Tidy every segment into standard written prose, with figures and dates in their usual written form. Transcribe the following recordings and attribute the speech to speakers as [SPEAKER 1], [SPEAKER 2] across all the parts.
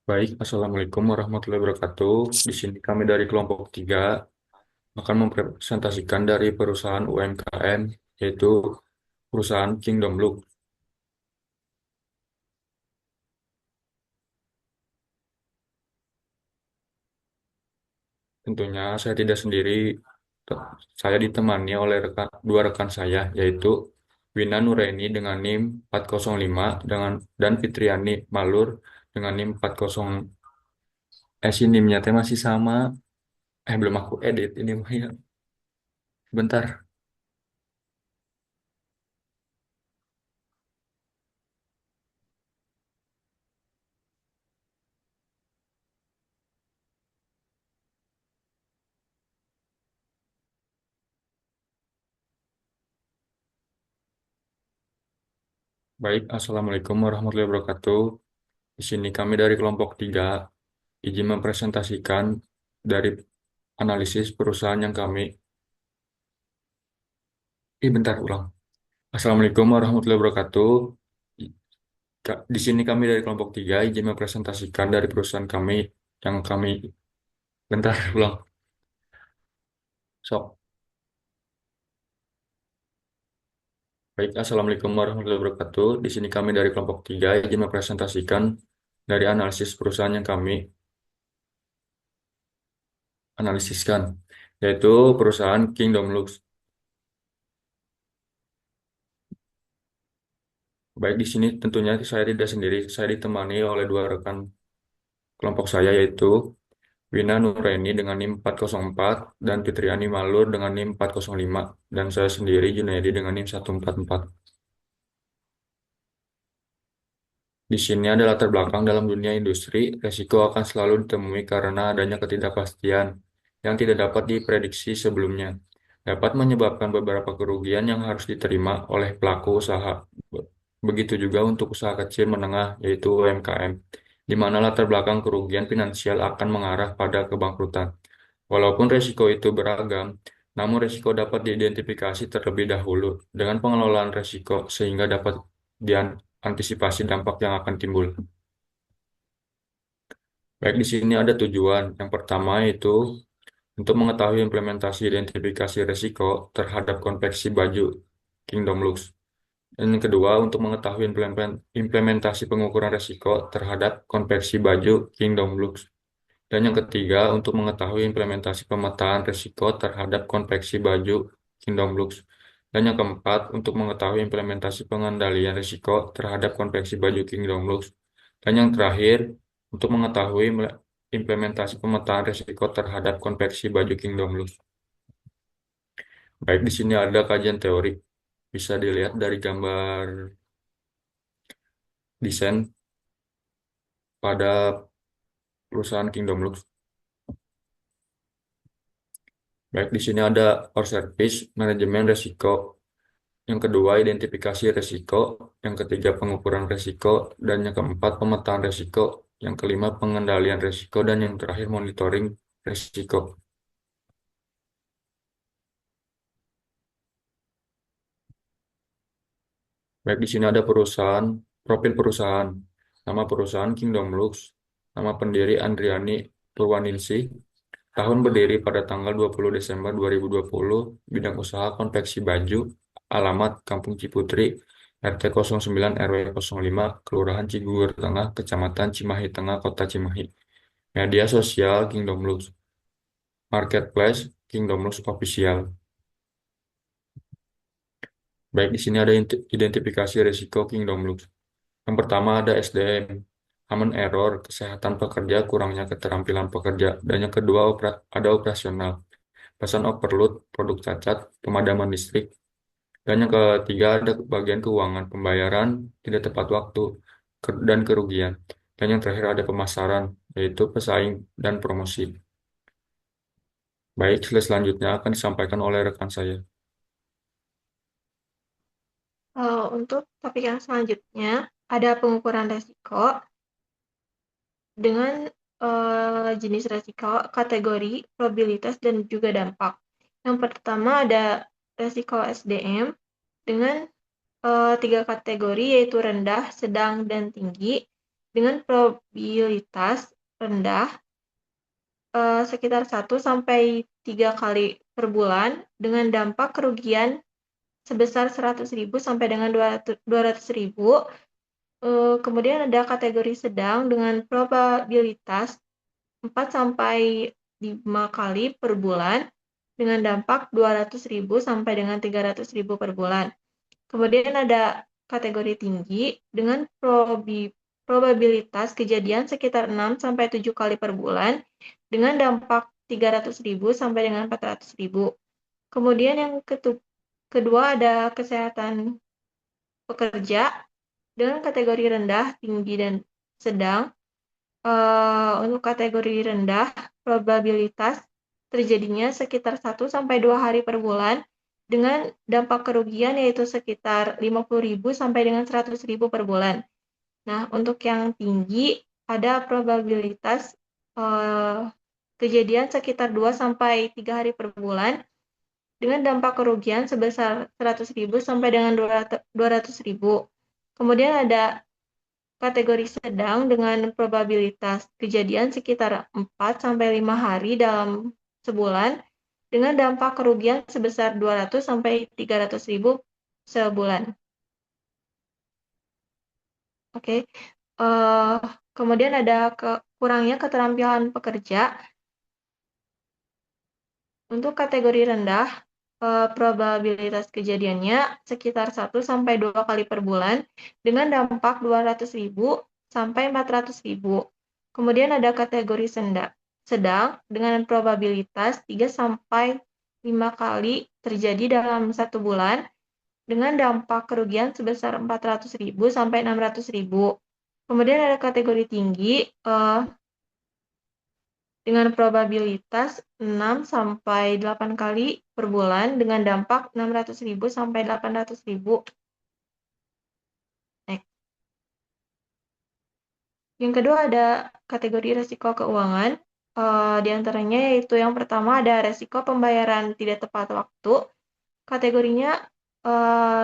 [SPEAKER 1] Baik, Assalamualaikum warahmatullahi wabarakatuh. Di sini kami dari kelompok 3 akan mempresentasikan dari perusahaan UMKM, yaitu perusahaan Kingdom Look. Tentunya saya tidak sendiri, te- saya ditemani oleh dua rekan saya, yaitu Wina Nuraini dengan NIM 405 dan Fitriani Malur dengan NIM 40. Si NIM-nya teh masih sama. Belum aku edit ini mah ya. Bentar. Baik, Assalamualaikum warahmatullahi wabarakatuh. Di sini kami dari kelompok 3 izin mempresentasikan dari analisis perusahaan yang kami. Bentar ulang. Assalamualaikum warahmatullahi wabarakatuh. Di sini kami dari kelompok 3 izin mempresentasikan dari perusahaan kami yang kami. Bentar ulang. Sok. Baik, Assalamualaikum warahmatullahi wabarakatuh. Di sini kami dari kelompok 3 izin mempresentasikan dari analisis perusahaan yang kami analisiskan, yaitu perusahaan Kingdom Lux. Baik, di sini tentunya saya tidak sendiri, saya ditemani oleh dua rekan kelompok saya, yaitu Wina Nuraini dengan NIM 404 dan Fitriani Malur dengan NIM 405, dan saya sendiri Junaidi dengan NIM 144. Di sini ada latar belakang dalam dunia industri. Resiko akan selalu ditemui karena adanya ketidakpastian yang tidak dapat diprediksi sebelumnya. Dapat menyebabkan beberapa kerugian yang harus diterima oleh pelaku usaha. Begitu juga untuk usaha kecil menengah, yaitu UMKM, di mana latar belakang kerugian finansial akan mengarah pada kebangkrutan. Walaupun risiko itu beragam, namun risiko dapat diidentifikasi terlebih dahulu dengan pengelolaan risiko sehingga dapat diantisipasi dampak yang akan timbul. Baik, di sini ada tujuan. Yang pertama itu untuk mengetahui implementasi identifikasi risiko terhadap konveksi baju Kingdom Lux. Dan yang kedua, untuk mengetahui implementasi pengukuran risiko terhadap konveksi baju Kingdom Lux. Dan yang ketiga, untuk mengetahui implementasi pemetaan risiko terhadap konveksi baju Kingdom Lux. Dan yang keempat, untuk mengetahui implementasi pengendalian risiko terhadap konveksi baju Kingdom Lux. Dan yang terakhir, untuk mengetahui implementasi pemetaan risiko terhadap konveksi baju Kingdom Lux. Baik, di sini ada kajian teori. Bisa dilihat dari gambar desain pada perusahaan Kingdom Lux. Baik, di sini ada core service, manajemen risiko. Yang kedua, identifikasi risiko. Yang ketiga, pengukuran risiko. Dan yang keempat, pemetaan risiko. Yang kelima, pengendalian risiko. Dan yang terakhir, monitoring risiko. Baik, di sini ada profil perusahaan. Nama perusahaan Kingdom Lux. Nama pendiri Andriani Purwaningsih. Tahun berdiri pada tanggal 20 Desember 2020. Bidang usaha konveksi baju. Alamat Kampung Ciputri, RT 09 RW 05, Kelurahan Cigugur Tengah, Kecamatan Cimahi Tengah, Kota Cimahi. Media sosial Kingdom Lux. Marketplace Kingdom Lux Official. Baik, di sini ada identifikasi risiko Kingdom Lux. Yang pertama ada SDM, common error, kesehatan pekerja, kurangnya keterampilan pekerja. Dan yang kedua ada operasional, pesan overload, produk cacat, pemadaman listrik. Dan yang ketiga ada bagian keuangan, pembayaran tidak tepat waktu, dan kerugian. Dan yang terakhir ada pemasaran, yaitu pesaing dan promosi. Baik, slide selanjutnya akan disampaikan oleh rekan saya.
[SPEAKER 2] Untuk topik yang selanjutnya, ada pengukuran resiko dengan jenis resiko, kategori, probabilitas, dan juga dampak. Yang pertama ada resiko SDM dengan tiga kategori, yaitu rendah, sedang, dan tinggi. dengan probabilitas rendah sekitar 1 sampai 3 kali per bulan dengan dampak kerugian sebesar 100.000 sampai dengan 200.000. Kemudian ada kategori sedang dengan probabilitas 4 sampai 5 kali per bulan dengan dampak 200.000 sampai dengan 300.000 per bulan. Kemudian ada kategori tinggi dengan probabilitas kejadian sekitar 6 sampai 7 kali per bulan dengan dampak 300.000 sampai dengan 400.000. Kemudian yang kedua ada kesehatan pekerja dengan kategori rendah, tinggi, dan sedang. Untuk kategori rendah, probabilitas terjadinya sekitar 1 sampai 2 hari per bulan dengan dampak kerugian yaitu sekitar 50.000 sampai dengan 100.000 per bulan. Nah, untuk yang tinggi ada probabilitas kejadian sekitar 2 sampai 3 hari per bulan dengan dampak kerugian sebesar 100.000 sampai dengan 200.000. Kemudian ada kategori sedang dengan probabilitas kejadian sekitar 4 sampai 5 hari dalam sebulan dengan dampak kerugian sebesar 200 sampai 300.000 sebulan. Oke. Kemudian ada kurangnya keterampilan pekerja. Untuk kategori rendah, probabilitas kejadiannya sekitar 1 sampai 2 kali per bulan dengan dampak 200.000 sampai 400.000. Kemudian ada kategori sedang dengan probabilitas 3 sampai 5 kali terjadi dalam 1 bulan dengan dampak kerugian sebesar 400.000 sampai 600.000. Kemudian ada kategori tinggi dengan probabilitas 6 sampai 8 kali per bulan dengan dampak 600.000 sampai 800.000. Next. Yang kedua ada kategori resiko keuangan. Di antaranya yaitu yang pertama ada resiko pembayaran tidak tepat waktu. Kategorinya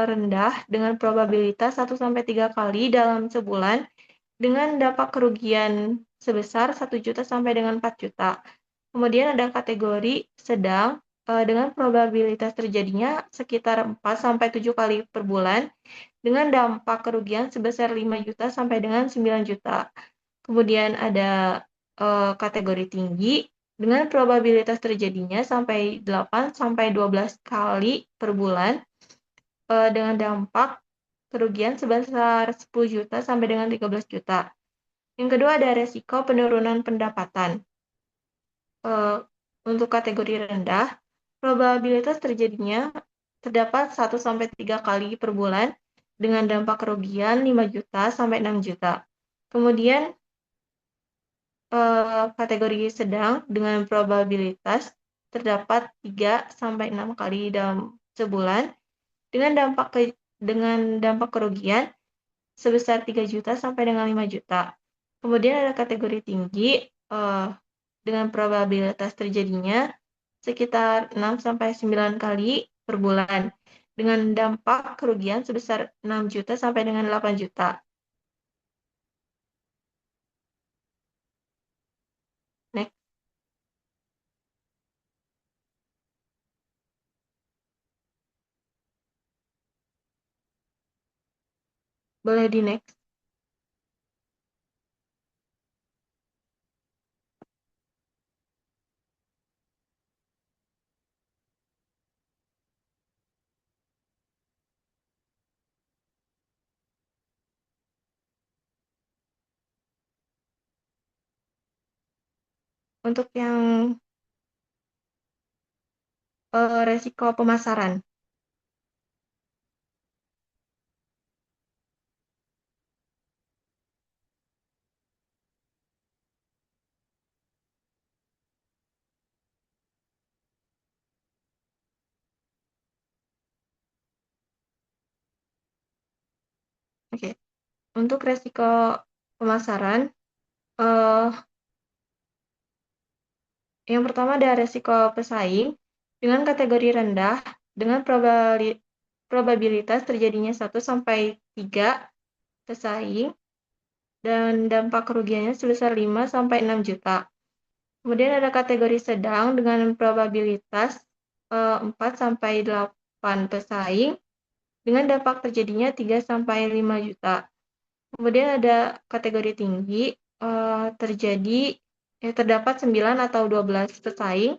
[SPEAKER 2] rendah dengan probabilitas 1 sampai 3 kali dalam sebulan dengan dampak kerugian sebesar 1 juta sampai dengan 4 juta. Kemudian ada kategori sedang dengan probabilitas terjadinya sekitar 4 sampai 7 kali per bulan dengan dampak kerugian sebesar 5 juta sampai dengan 9 juta. Kemudian ada kategori tinggi dengan probabilitas terjadinya sampai 8 sampai 12 kali per bulan dengan dampak kerugian sebesar 10 juta sampai dengan 13 juta. Yang kedua ada resiko penurunan pendapatan. Untuk kategori rendah, probabilitas terjadinya terdapat 1 sampai 3 kali per bulan dengan dampak kerugian 5 juta sampai 6 juta. Kemudian kategori sedang dengan probabilitas terdapat 3 sampai 6 kali dalam sebulan dengan dampak kerugian sebesar 3 juta sampai dengan 5 juta. Kemudian ada kategori tinggi dengan probabilitas terjadinya sekitar 6 sampai 9 kali per bulan dengan dampak kerugian sebesar 6 juta sampai dengan 8 juta. Next. Boleh di next. Untuk yang resiko pemasaran. Oke. Untuk resiko pemasaran, yang pertama ada resiko pesaing dengan kategori rendah dengan probabilitas terjadinya 1 sampai 3 pesaing dan dampak kerugiannya sebesar 5 sampai 6 juta. Kemudian ada kategori sedang dengan probabilitas 4 sampai 8 pesaing dengan dampak terjadinya 3 sampai 5 juta. Kemudian ada kategori tinggi, terdapat 9 atau 12 pesaing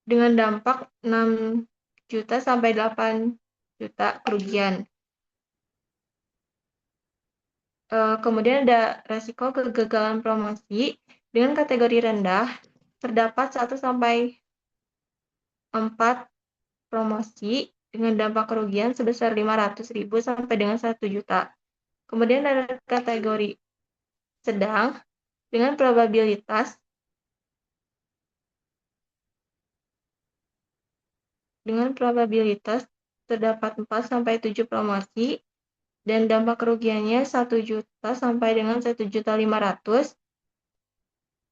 [SPEAKER 2] dengan dampak 6 juta sampai 8 juta kerugian. Kemudian ada resiko kegagalan promosi dengan kategori rendah, terdapat 1 sampai 4 promosi dengan dampak kerugian sebesar 500.000 sampai dengan 1 juta. Kemudian ada kategori sedang dengan probabilitas terdapat 4 sampai 7 promosi dan dampak kerugiannya 1 juta sampai dengan 1.500.000.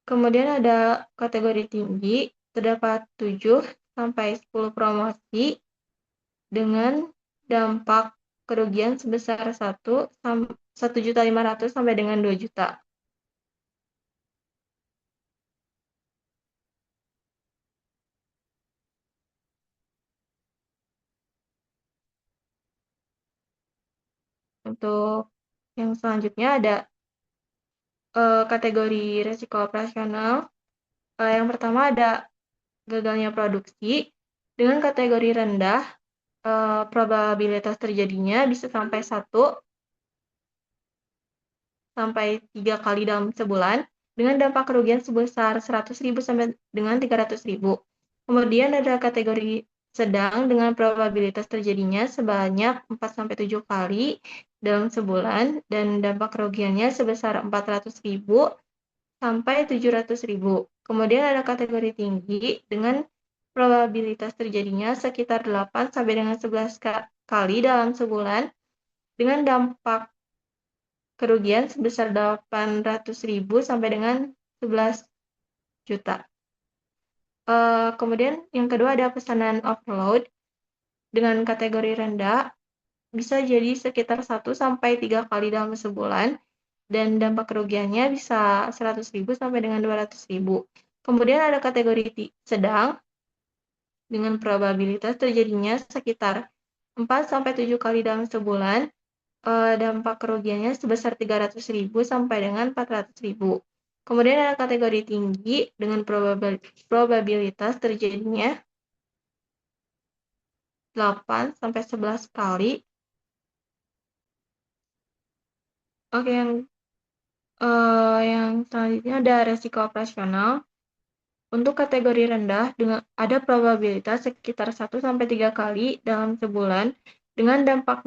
[SPEAKER 2] Kemudian ada kategori tinggi, terdapat 7 sampai 10 promosi dengan dampak kerugian sebesar 1.500.000 sampai dengan 2 juta. Untuk yang selanjutnya ada kategori resiko operasional. Yang pertama ada gagalnya produksi. Dengan kategori rendah, probabilitas terjadinya bisa sampai 1 sampai 3 kali dalam sebulan dengan dampak kerugian sebesar 100.000 sampai dengan 300.000. Kemudian ada kategori sedang dengan probabilitas terjadinya sebanyak 4 sampai 7 kali dalam sebulan dan dampak kerugiannya sebesar 400.000 sampai 700.000. Kemudian ada kategori tinggi dengan probabilitas terjadinya sekitar 8 sampai dengan 11 kali dalam sebulan dengan dampak kerugian sebesar 800.000 sampai dengan 11 juta. Kemudian yang kedua ada pesanan overload dengan kategori rendah bisa jadi sekitar 1 sampai 3 kali dalam sebulan dan dampak kerugiannya bisa 100.000 sampai dengan 200.000. Kemudian ada kategori sedang dengan probabilitas terjadinya sekitar 4 sampai 7 kali dalam sebulan, dampak kerugiannya sebesar 300.000 sampai dengan 400.000. Kemudian ada kategori tinggi dengan probabilitas terjadinya 8 sampai 11 kali. Oke, yang selanjutnya ada resiko operasional. Untuk kategori rendah dengan ada probabilitas sekitar 1 sampai 3 kali dalam sebulan dengan dampak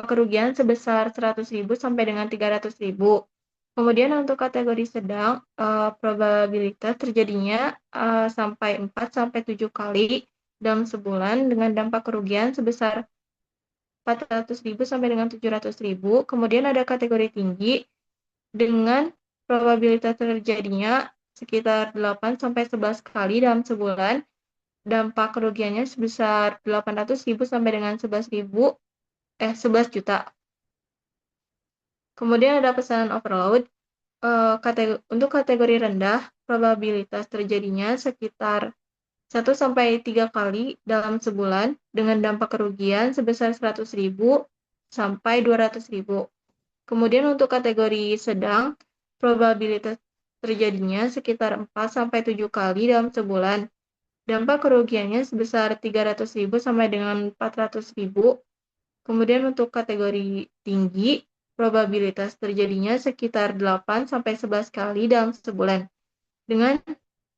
[SPEAKER 2] kerugian sebesar 100.000 sampai dengan 300.000. Kemudian untuk kategori sedang, probabilitas terjadinya sampai 4 sampai 7 kali dalam sebulan dengan dampak kerugian sebesar 400.000 sampai dengan 700.000. Kemudian ada kategori tinggi dengan probabilitas terjadinya sekitar 8 sampai 11 kali dalam sebulan. Dampak kerugiannya sebesar 800.000 sampai dengan 11 juta. Kemudian ada pesanan overload. Untuk kategori rendah, probabilitas terjadinya sekitar 1 sampai 3 kali dalam sebulan dengan dampak kerugian sebesar 100.000 sampai 200.000. Kemudian untuk kategori sedang, probabilitas terjadinya sekitar 4 sampai 7 kali dalam sebulan. Dampak kerugiannya sebesar 300.000 sampai dengan 400.000. Kemudian untuk kategori tinggi, probabilitas terjadinya sekitar 8 sampai 11 kali dalam sebulan dengan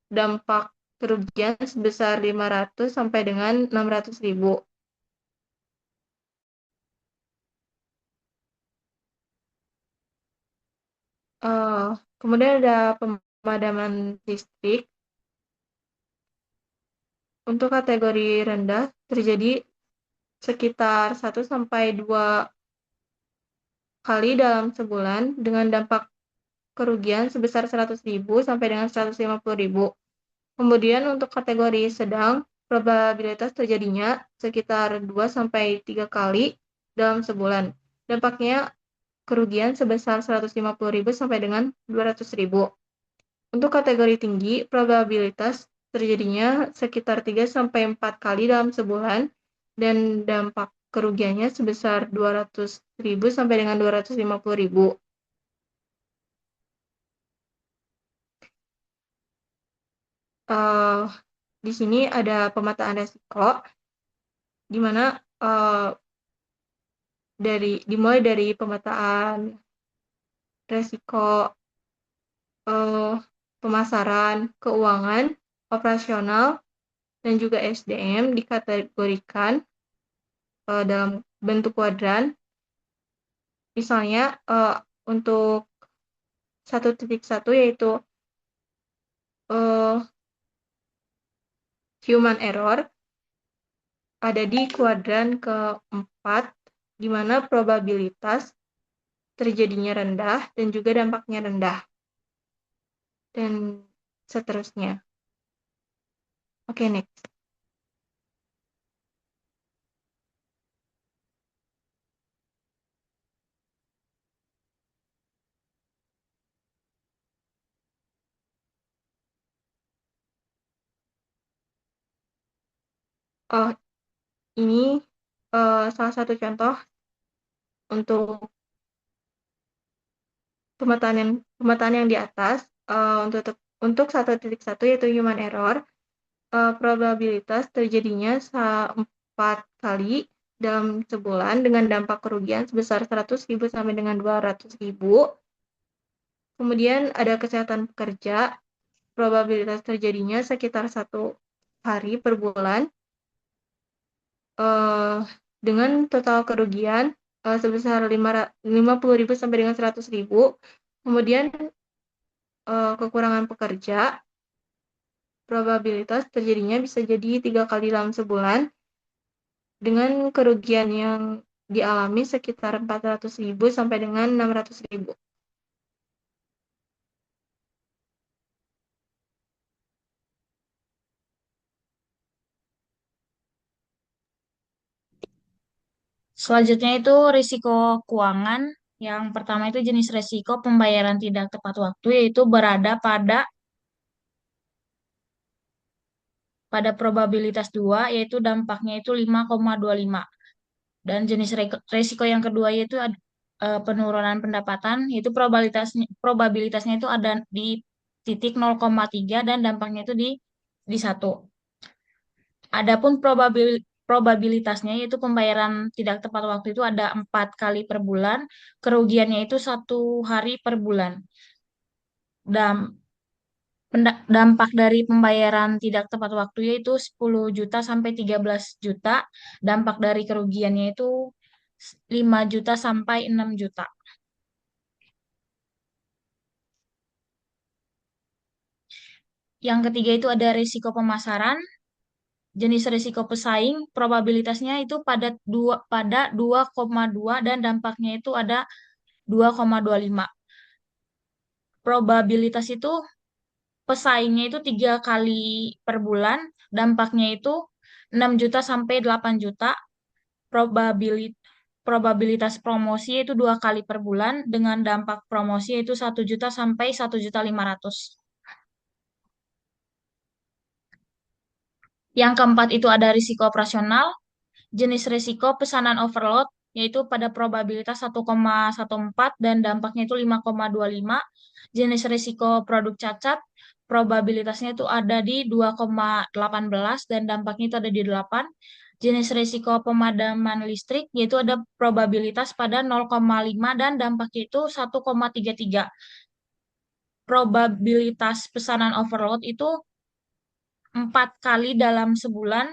[SPEAKER 2] dampak kerugian sebesar 500 sampai dengan 600.000. Kemudian ada pemadaman listrik. Untuk kategori rendah terjadi sekitar 1 sampai 2 kali dalam sebulan dengan dampak kerugian sebesar 100.000 sampai dengan 150.000. Kemudian untuk kategori sedang, probabilitas terjadinya sekitar 2 sampai 3 kali dalam sebulan. Dampaknya kerugian sebesar 150.000 sampai dengan 200.000. Untuk kategori tinggi, probabilitas terjadinya sekitar 3 sampai 4 kali dalam sebulan dan dampak kerugiannya sebesar 200.000 sampai dengan 250.000. Uh, di sini ada pemetaan resiko, di mana dimulai dari pemetaan resiko pemasaran, keuangan, operasional, dan juga SDM dikategorikan dalam bentuk kuadran. Misalnya untuk 1.1 yaitu human error ada di kuadran keempat, di mana probabilitas terjadinya rendah dan juga dampaknya rendah, dan seterusnya. Oke, next. Ini salah satu contoh untuk pemetaan yang di atas. Untuk 1.1 yaitu human error, probabilitas terjadinya 4 kali dalam sebulan dengan dampak kerugian sebesar 100.000 sampai dengan 200.000. Kemudian ada kesehatan pekerja, probabilitas terjadinya sekitar 1 hari per bulan dengan total kerugian sebesar 50.000 sampai dengan 100.000. Kemudian kekurangan pekerja, probabilitas terjadinya bisa jadi 3 kali dalam sebulan dengan kerugian yang dialami sekitar 400.000 sampai dengan 600.000.
[SPEAKER 3] Selanjutnya itu risiko keuangan. Yang pertama itu jenis risiko pembayaran tidak tepat waktu, yaitu berada pada probabilitas 2, yaitu dampaknya itu 5,25. Dan jenis risiko yang kedua yaitu penurunan pendapatan, yaitu probabilitasnya itu ada di titik 0,3 dan dampaknya itu di 1. Adapun probabilitasnya yaitu pembayaran tidak tepat waktu itu ada 4 kali per bulan, kerugiannya itu 1 hari per bulan. Dan dampak dari pembayaran tidak tepat waktu yaitu 10 juta sampai 13 juta, dampak dari kerugiannya itu 5 juta sampai 6 juta. Yang ketiga itu ada risiko pemasaran. Jenis risiko pesaing, probabilitasnya itu pada 2,2 dan dampaknya itu ada 2,25. Probabilitas itu pesaingnya itu 3 kali per bulan, dampaknya itu 6 juta sampai 8 juta. Probabilitas promosi itu 2 kali per bulan dengan dampak promosi itu 1 juta sampai 1.500.000. Yang keempat itu ada risiko operasional. Jenis risiko pesanan overload yaitu pada probabilitas 1,14 dan dampaknya itu 5,25. Jenis risiko produk cacat, probabilitasnya itu ada di 2,18 dan dampaknya itu ada di 8. Jenis risiko pemadaman listrik yaitu ada probabilitas pada 0,5 dan dampaknya itu 1,33. Probabilitas pesanan overload itu 4 kali dalam sebulan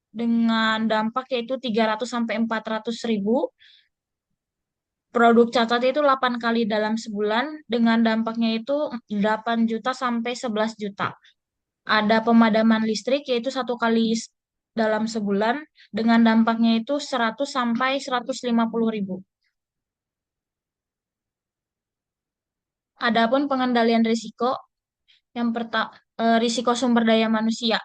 [SPEAKER 3] dengan dampak yaitu 300 sampai 400.000. Produk catat itu 8 kali dalam sebulan dengan dampaknya itu 8 juta sampai 11 juta. Ada pemadaman listrik yaitu 1 kali dalam sebulan dengan dampaknya itu 100 sampai 150.000. Adapun pengendalian risiko, yang pertama risiko sumber daya manusia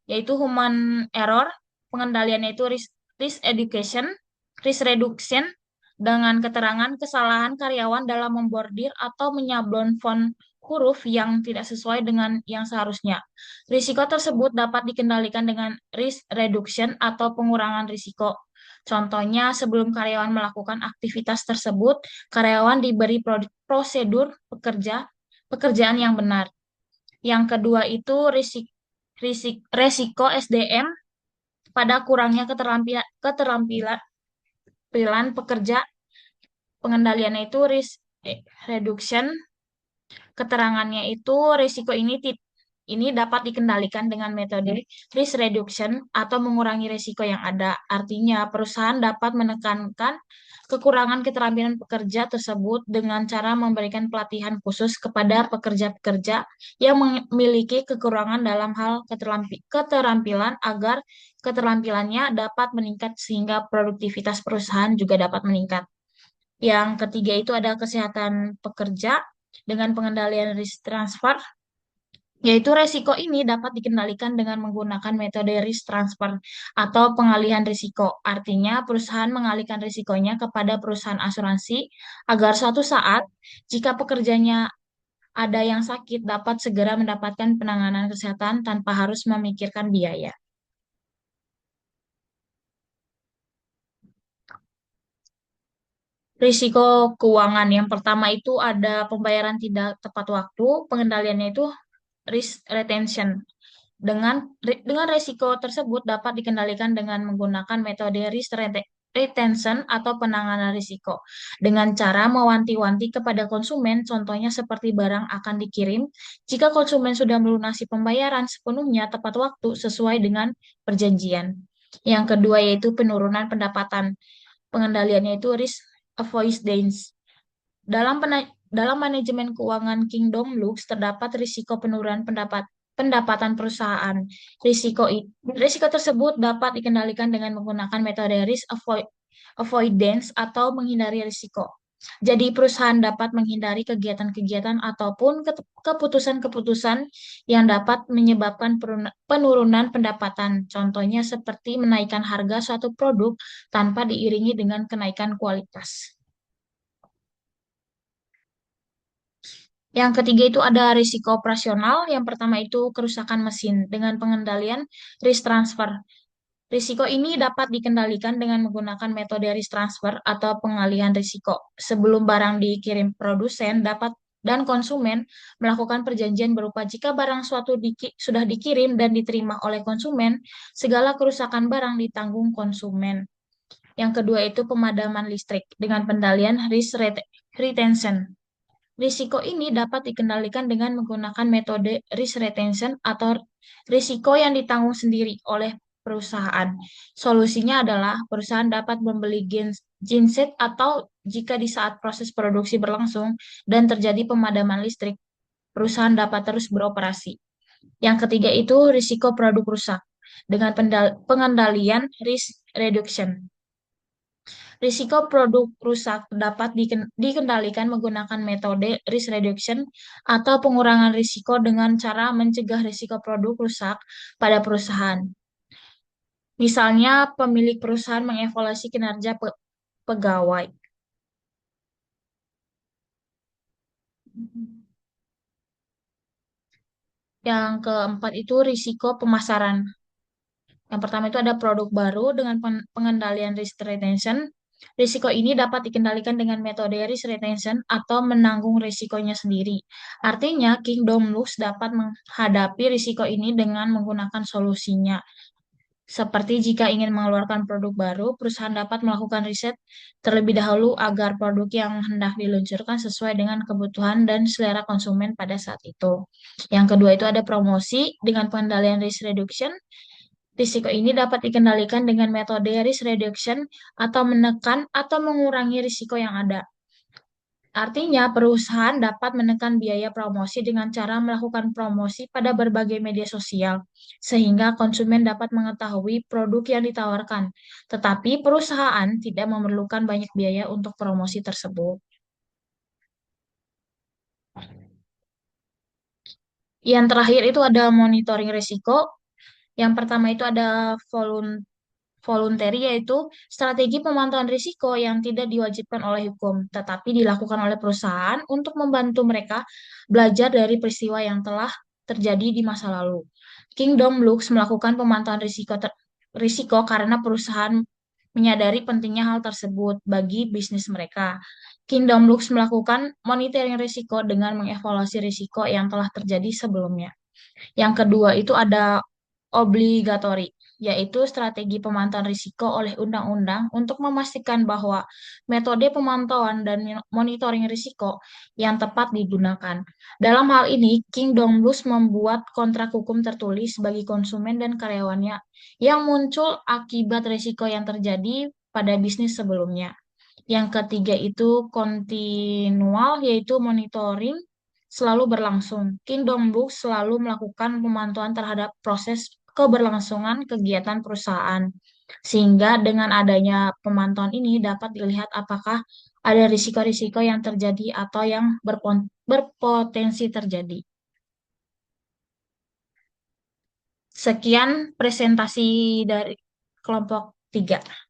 [SPEAKER 3] yaitu human error, pengendaliannya itu risk education, risk reduction, dengan keterangan kesalahan karyawan dalam membordir atau menyablon font huruf yang tidak sesuai dengan yang seharusnya. Risiko tersebut dapat dikendalikan dengan risk reduction atau pengurangan risiko. Contohnya, sebelum karyawan melakukan aktivitas tersebut, karyawan diberi pekerjaan yang benar. Yang kedua itu resiko SDM pada kurangnya keterampilan pekerja. Pengendaliannya itu risk reduction. Keterangannya itu risiko ini dapat dikendalikan dengan metode risk reduction atau mengurangi risiko yang ada. Artinya, perusahaan dapat menekankan kekurangan keterampilan pekerja tersebut dengan cara memberikan pelatihan khusus kepada pekerja-pekerja yang memiliki kekurangan dalam hal keterampilan agar keterampilannya dapat meningkat sehingga produktivitas perusahaan juga dapat meningkat. Yang ketiga itu ada kesehatan pekerja dengan pengendalian risk transfer, yaitu resiko ini dapat dikendalikan dengan menggunakan metode risk transfer atau pengalihan risiko. Artinya, perusahaan mengalihkan risikonya kepada perusahaan asuransi agar suatu saat jika pekerjanya ada yang sakit dapat segera mendapatkan penanganan kesehatan tanpa harus memikirkan biaya. Risiko keuangan yang pertama itu ada pembayaran tidak tepat waktu, pengendaliannya itu risk retention. Dengan resiko tersebut dapat dikendalikan dengan menggunakan metode risk retention atau penanganan risiko dengan cara mewanti-wanti kepada konsumen, contohnya seperti barang akan dikirim jika konsumen sudah melunasi pembayaran sepenuhnya tepat waktu sesuai dengan perjanjian. Yang kedua yaitu penurunan pendapatan. Pengendaliannya itu risk avoidance. Dalam manajemen keuangan Kingdom Lux terdapat risiko penurunan pendapatan perusahaan. Risiko tersebut dapat dikendalikan dengan menggunakan metode risk avoidance atau menghindari risiko. Jadi perusahaan dapat menghindari kegiatan-kegiatan ataupun keputusan-keputusan yang dapat menyebabkan penurunan pendapatan. Contohnya seperti menaikkan harga suatu produk tanpa diiringi dengan kenaikan kualitas. Yang ketiga itu ada risiko operasional. Yang pertama itu kerusakan mesin dengan pengendalian risk transfer. Risiko ini dapat dikendalikan dengan menggunakan metode risk transfer atau pengalihan risiko. Sebelum barang dikirim produsen dan konsumen melakukan perjanjian berupa jika barang suatu sudah dikirim dan diterima oleh konsumen, segala kerusakan barang ditanggung konsumen. Yang kedua itu pemadaman listrik dengan pendalian risk retention. Risiko ini dapat dikendalikan dengan menggunakan metode risk retention atau risiko yang ditanggung sendiri oleh perusahaan. Solusinya adalah perusahaan dapat membeli genset atau jika di saat proses produksi berlangsung dan terjadi pemadaman listrik, perusahaan dapat terus beroperasi. Yang ketiga itu risiko produk rusak dengan pengendalian risk reduction. Risiko produk rusak dapat dikendalikan menggunakan metode risk reduction atau pengurangan risiko dengan cara mencegah risiko produk rusak pada perusahaan. Misalnya, pemilik perusahaan mengevaluasi kinerja pegawai. Yang keempat itu risiko pemasaran. Yang pertama itu ada produk baru dengan pengendalian risk retention. Risiko ini dapat dikendalikan dengan metode risk retention atau menanggung risikonya sendiri. Artinya, Kingdom Lux dapat menghadapi risiko ini dengan menggunakan solusinya. Seperti jika ingin mengeluarkan produk baru, perusahaan dapat melakukan riset terlebih dahulu agar produk yang hendak diluncurkan sesuai dengan kebutuhan dan selera konsumen pada saat itu. Yang kedua itu ada promosi dengan pengendalian risk reduction. Risiko ini dapat dikendalikan dengan metode risk reduction atau menekan atau mengurangi risiko yang ada. Artinya, perusahaan dapat menekan biaya promosi dengan cara melakukan promosi pada berbagai media sosial, sehingga konsumen dapat mengetahui produk yang ditawarkan. Tetapi, perusahaan tidak memerlukan banyak biaya untuk promosi tersebut. Yang terakhir itu ada monitoring risiko. Yang pertama itu ada voluntary, yaitu strategi pemantauan risiko yang tidak diwajibkan oleh hukum, tetapi dilakukan oleh perusahaan untuk membantu mereka belajar dari peristiwa yang telah terjadi di masa lalu. Kingdom Lux melakukan pemantauan risiko karena perusahaan menyadari pentingnya hal tersebut bagi bisnis mereka. Kingdom Lux melakukan monitoring risiko dengan mengevaluasi risiko yang telah terjadi sebelumnya. Yang kedua itu ada obligatory, yaitu strategi pemantauan risiko oleh undang-undang untuk memastikan bahwa metode pemantauan dan monitoring risiko yang tepat digunakan. Dalam hal ini, Kingdom Blues membuat kontrak hukum tertulis bagi konsumen dan karyawannya yang muncul akibat risiko yang terjadi pada bisnis sebelumnya. Yang ketiga itu kontinual, yaitu monitoring selalu berlangsung. Kingdom Books selalu melakukan pemantauan terhadap proses keberlangsungan kegiatan perusahaan. Sehingga dengan adanya pemantauan ini dapat dilihat apakah ada risiko-risiko yang terjadi atau yang berpotensi terjadi. Sekian presentasi dari kelompok 3.